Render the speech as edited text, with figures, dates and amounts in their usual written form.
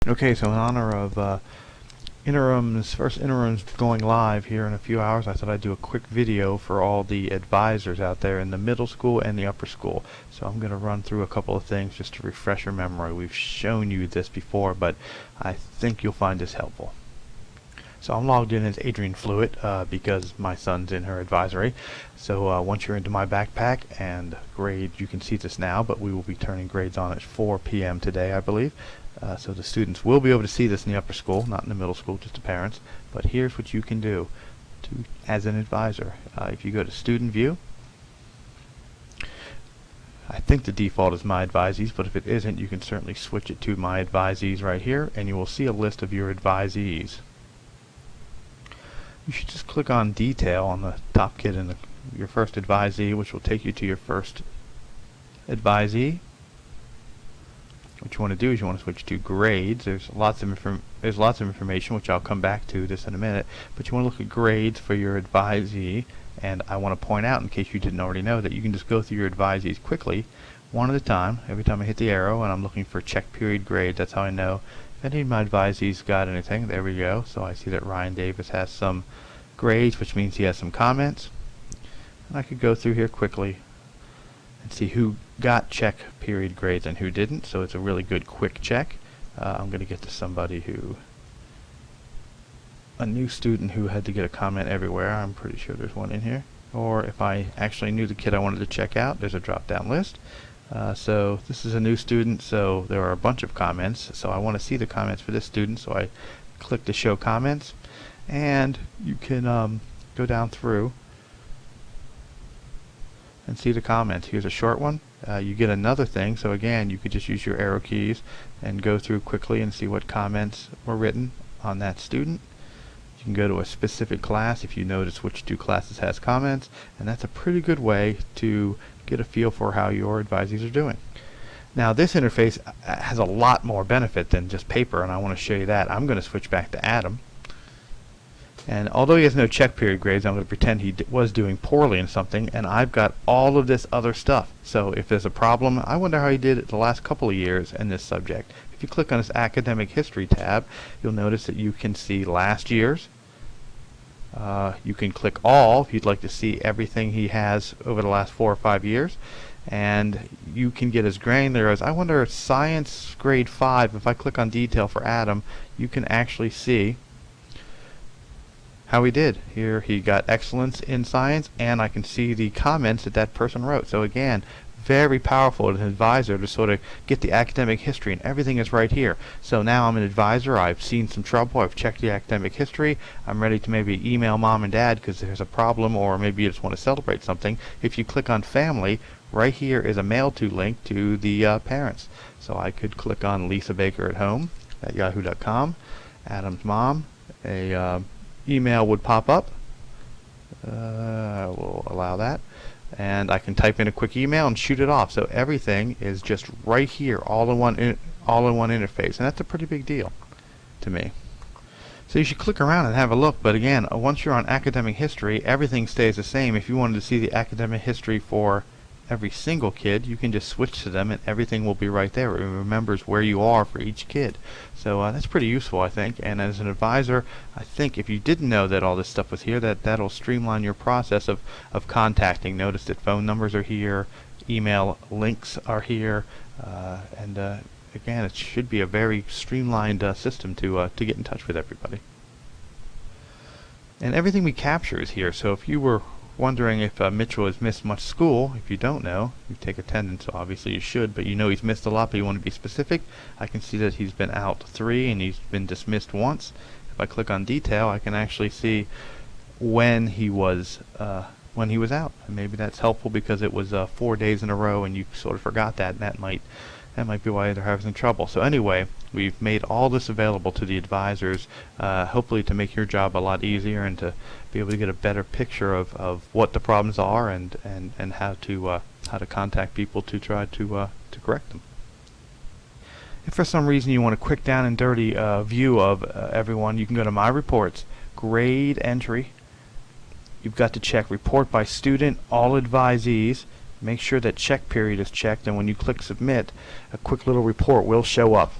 Okay, so in honor of first interims going live here in a few hours, I thought I'd do a quick video for all the advisors out there in the middle school and the upper school. So I'm going to run through a couple of things just to refresh your memory. We've shown you this before, but I think you'll find this helpful. So I'm logged in as Adrian Fluid because my son's in her advisory. So once you're into mybackpack and grades, you can see this now, but we will be turning grades on at 4 p.m. today, I believe. So the students will be able to see this in the upper school, not in the middle school, just the parents. But here's what you can do as an advisor. If you go to Student View, I think the default is My Advisees, but if it isn't, you can certainly switch it to My Advisees right here, and you will see a list of your advisees. You should just click on Detail on the top kid in your first advisee, which will take you to your first advisee. What you want to do is you want to switch to grades. There's lots of information, which I'll come back to this in a minute, but you want to look at grades for your advisee. And I want to point out, in case you didn't already know, that you can just go through your advisees quickly, one at a time. Every time I hit the arrow and I'm looking for check period grades, that's how I know if any of my advisees got anything. There we go. So I see that Ryan Davis has some grades, which means he has some comments. And I could go through here quickly and see who got check period grades and who didn't. So it's a really good quick check. I'm going to get to somebody a new student who had to get a comment everywhere. I'm pretty sure there's one in here. Or if I actually knew the kid I wanted to check out, there's a drop down list. So this is a new student, so there are a bunch of comments. So I want to see the comments for this student, so I click to show comments, and you can go down through and see the comments. Here's a short one. You get another thing, so again you could just use your arrow keys and go through quickly and see what comments were written on that student. You can go to a specific class if you notice which two classes has comments, and that's a pretty good way to get a feel for how your advisees are doing. Now this interface has a lot more benefit than just paper, and I want to show you that. I'm going to switch back to Adam. And although he has no check period grades, I'm going to pretend he was doing poorly in something, and I've got all of this other stuff. So if there's a problem, I wonder how he did it the last couple of years in this subject. If you click on this academic history tab, you'll notice that you can see last year's. You can click all if you'd like to see everything he has over the last 4 or 5 years. And you can get as granular as, I wonder, science grade 5, if I click on detail for Adam, you can actually see how he did. Here he got excellence in science, and I can see the comments that that person wrote. So again, very powerful as an advisor to sort of get the academic history, and everything is right here. So now I'm an advisor, I've seen some trouble, I've checked the academic history, I'm ready to maybe email mom and dad because there's a problem, or maybe you just want to celebrate something. If you click on family, right here is a mail to link to the parents. So I could click on Lisa Baker at home at yahoo.com, Adam's mom, a email would pop up. I will allow that, and I can type in a quick email and shoot it off. So everything is just right here, all in one interface, and that's a pretty big deal to me. So you should click around and have a look. But again, once you're on academic history, everything stays the same. If you wanted to see the academic history for every single kid, you can just switch to them and everything will be right there. It remembers where you are for each kid. So that's pretty useful, I think. And as an advisor, I think if you didn't know that all this stuff was here, that'll streamline your process of contacting. Notice that phone numbers are here, email links are here, and again, it should be a very streamlined system to get in touch with everybody. And everything we capture is here. So if you were wondering if Mitchell has missed much school, if you don't know, you take attendance, so obviously you should, but you know he's missed a lot, but you want to be specific. I can see that he's been out 3 and he's been dismissed once. If I click on detail, I can actually see when he was out. And maybe that's helpful because it was 4 days in a row and you sort of forgot that, and that might be why they're having trouble. So anyway, we've made all this available to the advisors, hopefully to make your job a lot easier and to be able to get a better picture of what the problems are and how to contact people to try to correct them. If for some reason you want a quick down and dirty view of everyone, you can go to My Reports, Grade Entry. You've got to check Report by Student, All Advisees. Make sure that check period is checked, and when you click Submit, a quick little report will show up.